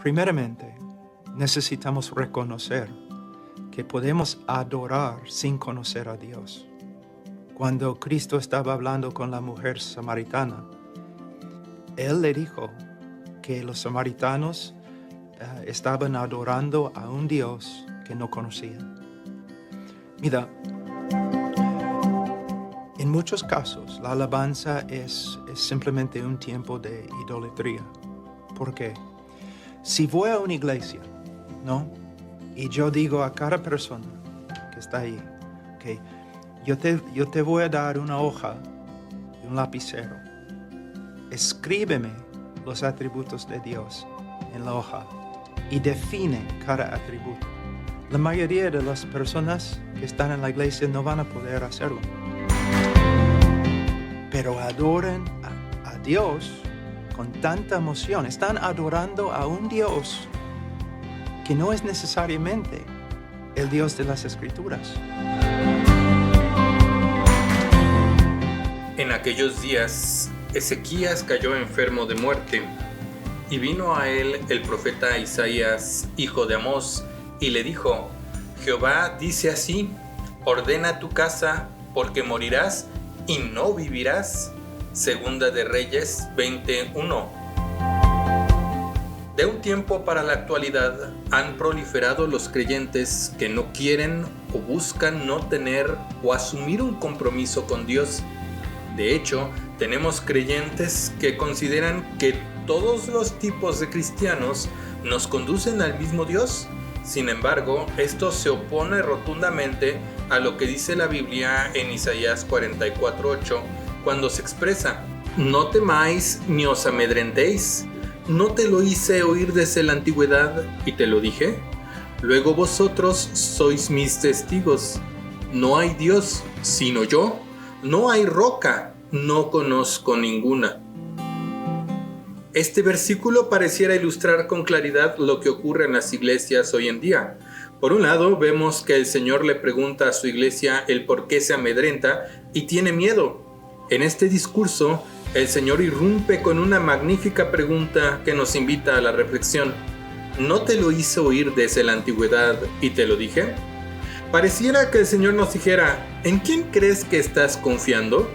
Primeramente, necesitamos reconocer que podemos adorar sin conocer a Dios. Cuando Cristo estaba hablando con la mujer samaritana, Él le dijo que los samaritanos estaban adorando a un Dios que no conocían. Mira, en muchos casos la alabanza es simplemente un tiempo de idolatría. ¿Por qué? Si voy a una iglesia, ¿no? Y yo digo a cada persona que está ahí, okay, yo te voy a dar una hoja y un lapicero. Escríbeme los atributos de Dios en la hoja y define cada atributo. La mayoría de las personas que están en la iglesia no van a poder hacerlo. Pero adoren a Dios con tanta emoción. Están adorando a un Dios que no es necesariamente el Dios de las Escrituras. En aquellos días, Ezequías cayó enfermo de muerte, y vino a él el profeta Isaías, hijo de Amós, y le dijo: Jehová dice así: ordena tu casa, porque morirás y no vivirás. Segunda de Reyes 20:1. De un tiempo para la actualidad han proliferado los creyentes que no quieren o buscan no tener o asumir un compromiso con Dios. De hecho, tenemos creyentes que consideran que todos los tipos de cristianos nos conducen al mismo Dios. Sin embargo, esto se opone rotundamente a lo que dice la Biblia en Isaías 44:8, cuando se expresa: no temáis ni os amedrentéis. ¿No te lo hice oír desde la antigüedad y te lo dije? Luego vosotros sois mis testigos. No hay Dios sino yo. No hay roca, no conozco ninguna. Este versículo pareciera ilustrar con claridad lo que ocurre en las iglesias hoy en día. Por un lado, vemos que el Señor le pregunta a su iglesia el por qué se amedrenta y tiene miedo. En este discurso, el Señor irrumpe con una magnífica pregunta que nos invita a la reflexión. ¿No te lo hice oír desde la antigüedad y te lo dije? Pareciera que el Señor nos dijera: ¿en quién crees que estás confiando?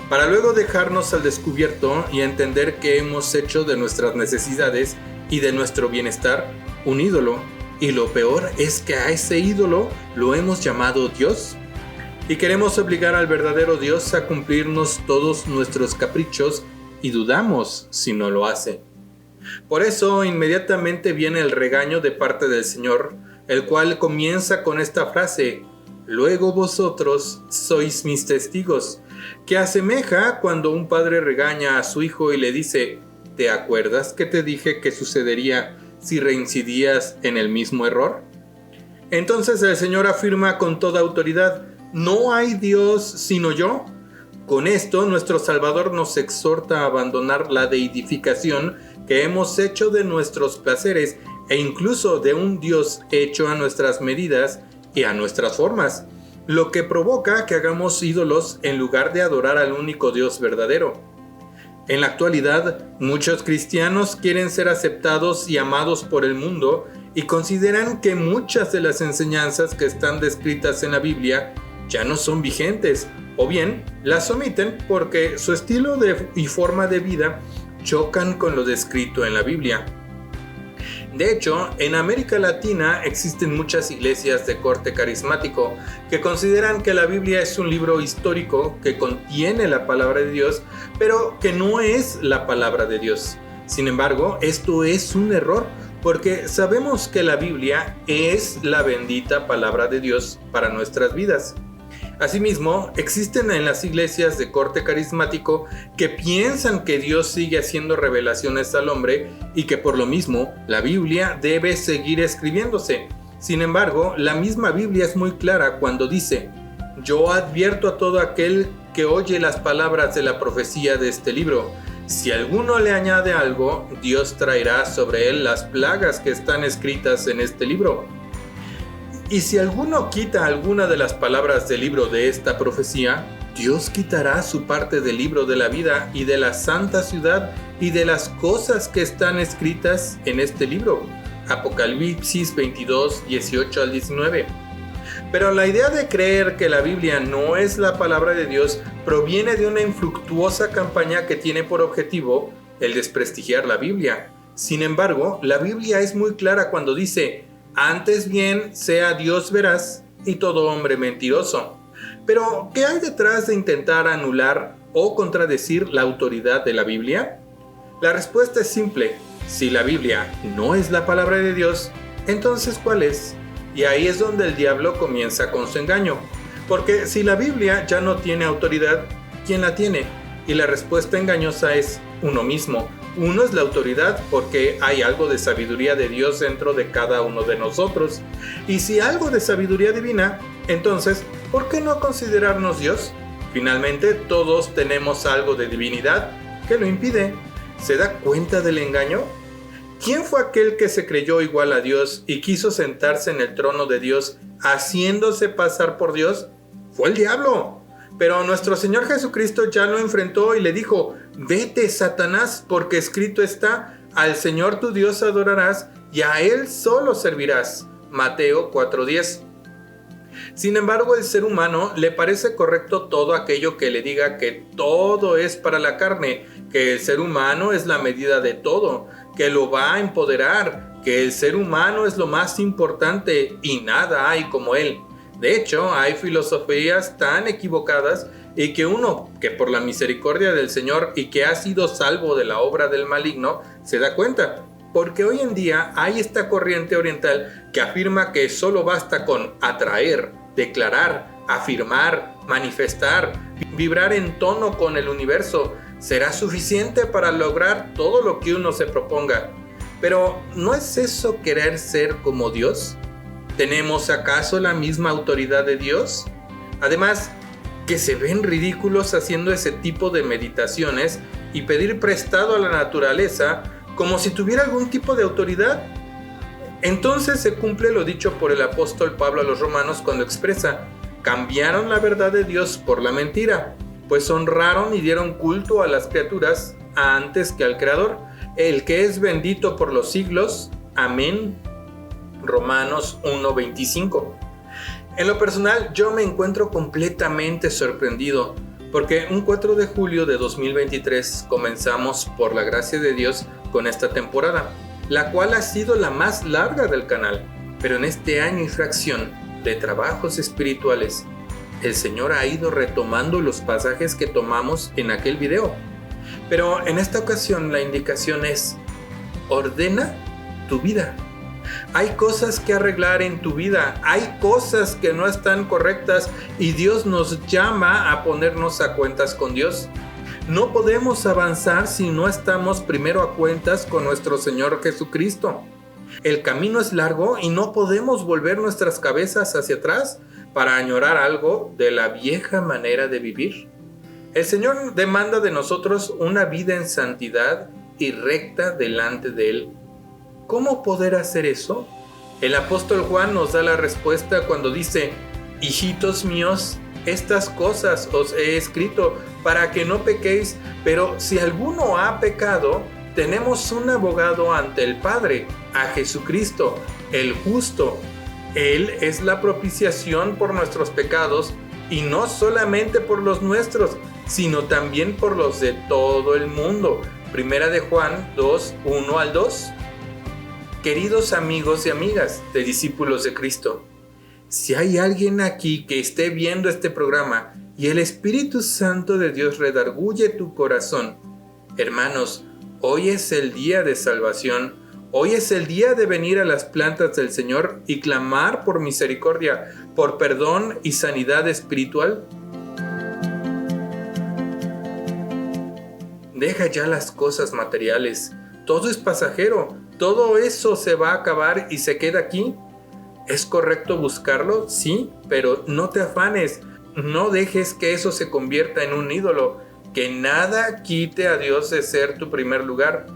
Para luego dejarnos al descubierto y entender que hemos hecho de nuestras necesidades y de nuestro bienestar un ídolo. Y lo peor es que a ese ídolo lo hemos llamado Dios. Y queremos obligar al verdadero Dios a cumplirnos todos nuestros caprichos y dudamos si no lo hace. Por eso inmediatamente viene el regaño de parte del Señor, el cual comienza con esta frase: luego vosotros sois mis testigos, que asemeja cuando un padre regaña a su hijo y le dice: ¿te acuerdas que te dije que sucedería si reincidías en el mismo error? Entonces el Señor afirma con toda autoridad: ¿no hay Dios sino yo? Con esto nuestro Salvador nos exhorta a abandonar la deidificación que hemos hecho de nuestros placeres e incluso de un Dios hecho a nuestras medidas y a nuestras formas, lo que provoca que hagamos ídolos en lugar de adorar al único Dios verdadero. En la actualidad, muchos cristianos quieren ser aceptados y amados por el mundo y consideran que muchas de las enseñanzas que están descritas en la Biblia ya no son vigentes, o bien las omiten porque su estilo y forma de vida chocan con lo descrito en la Biblia. De hecho, en América Latina existen muchas iglesias de corte carismático que consideran que la Biblia es un libro histórico que contiene la palabra de Dios, pero que no es la palabra de Dios. Sin embargo, esto es un error, porque sabemos que la Biblia es la bendita palabra de Dios para nuestras vidas. Asimismo, existen en las iglesias de corte carismático que piensan que Dios sigue haciendo revelaciones al hombre y que por lo mismo la Biblia debe seguir escribiéndose. Sin embargo, la misma Biblia es muy clara cuando dice: yo advierto a todo aquel que oye las palabras de la profecía de este libro. Si alguno le añade algo, Dios traerá sobre él las plagas que están escritas en este libro. Y si alguno quita alguna de las palabras del libro de esta profecía, Dios quitará su parte del libro de la vida y de la santa ciudad y de las cosas que están escritas en este libro. Apocalipsis 22, 18 al 19. Pero la idea de creer que la Biblia no es la palabra de Dios proviene de una infructuosa campaña que tiene por objetivo el desprestigiar la Biblia. Sin embargo, la Biblia es muy clara cuando dice: antes bien sea Dios veraz y todo hombre mentiroso. Pero, ¿qué hay detrás de intentar anular o contradecir la autoridad de la Biblia? La respuesta es simple: si la Biblia no es la palabra de Dios, entonces ¿cuál es? Y ahí es donde el diablo comienza con su engaño. Porque si la Biblia ya no tiene autoridad, ¿quién la tiene? Y la respuesta engañosa es uno mismo. Uno es la autoridad porque hay algo de sabiduría de Dios dentro de cada uno de nosotros. Y si algo de sabiduría divina, entonces, ¿por qué no considerarnos Dios? Finalmente, todos tenemos algo de divinidad que lo impide. ¿Se da cuenta del engaño? ¿Quién fue aquel que se creyó igual a Dios y quiso sentarse en el trono de Dios haciéndose pasar por Dios? Fue el diablo. Pero nuestro Señor Jesucristo ya lo enfrentó y le dijo: vete, Satanás, porque escrito está: al Señor tu Dios adorarás y a Él solo servirás. Mateo 4:10. Sin embargo, el ser humano le parece correcto todo aquello que le diga que todo es para la carne, que el ser humano es la medida de todo, que lo va a empoderar, que el ser humano es lo más importante y nada hay como él. De hecho, hay filosofías tan equivocadas y que uno, que por la misericordia del Señor y que ha sido salvo de la obra del maligno, se da cuenta. Porque hoy en día hay esta corriente oriental que afirma que solo basta con atraer, declarar, afirmar, manifestar, vibrar en tono con el universo. Será suficiente para lograr todo lo que uno se proponga. Pero, ¿no es eso querer ser como Dios? ¿Tenemos acaso la misma autoridad de Dios? Además, que se ven ridículos haciendo ese tipo de meditaciones y pedir prestado a la naturaleza como si tuviera algún tipo de autoridad. Entonces se cumple lo dicho por el apóstol Pablo a los romanos cuando expresa: cambiaron la verdad de Dios por la mentira, pues honraron y dieron culto a las criaturas antes que al Creador, el que es bendito por los siglos. Amén. Romanos 1:25. En lo personal, yo me encuentro completamente sorprendido, porque un 4 de julio de 2023 comenzamos, por la gracia de Dios, con esta temporada, la cual ha sido la más larga del canal. Pero en este año y fracción de trabajos espirituales, el Señor ha ido retomando los pasajes que tomamos en aquel video. Pero en esta ocasión la indicación es: ordena tu vida. Hay cosas que arreglar en tu vida, hay cosas que no están correctas y Dios nos llama a ponernos a cuentas con Dios. No podemos avanzar si no estamos primero a cuentas con nuestro Señor Jesucristo. El camino es largo y no podemos volver nuestras cabezas hacia atrás para añorar algo de la vieja manera de vivir. El Señor demanda de nosotros una vida en santidad y recta delante de Él. ¿Cómo poder hacer eso? El apóstol Juan nos da la respuesta cuando dice: hijitos míos, estas cosas os he escrito para que no pequéis, pero si alguno ha pecado, tenemos un abogado ante el Padre, a Jesucristo, el justo. Él es la propiciación por nuestros pecados, y no solamente por los nuestros, sino también por los de todo el mundo. Primera de Juan 2, 1 al 2. Queridos amigos y amigas de Discípulos de Cristo, si hay alguien aquí que esté viendo este programa y el Espíritu Santo de Dios redarguye tu corazón, hermanos, hoy es el día de salvación, hoy es el día de venir a las plantas del Señor y clamar por misericordia, por perdón y sanidad espiritual. Deja ya las cosas materiales, todo es pasajero, todo eso se va a acabar y se queda aquí. ¿Es correcto buscarlo? Sí, pero no te afanes, no dejes que eso se convierta en un ídolo, que nada quite a Dios de ser tu primer lugar.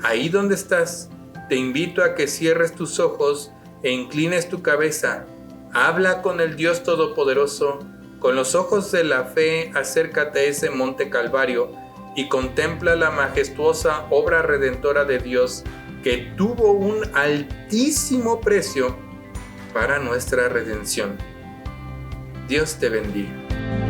Ahí donde estás, te invito a que cierres tus ojos e inclines tu cabeza. Habla con el Dios Todopoderoso Con los ojos de la fe, acércate a ese monte Calvario y contempla la majestuosa obra redentora de Dios que tuvo un altísimo precio para nuestra redención. Dios te bendiga.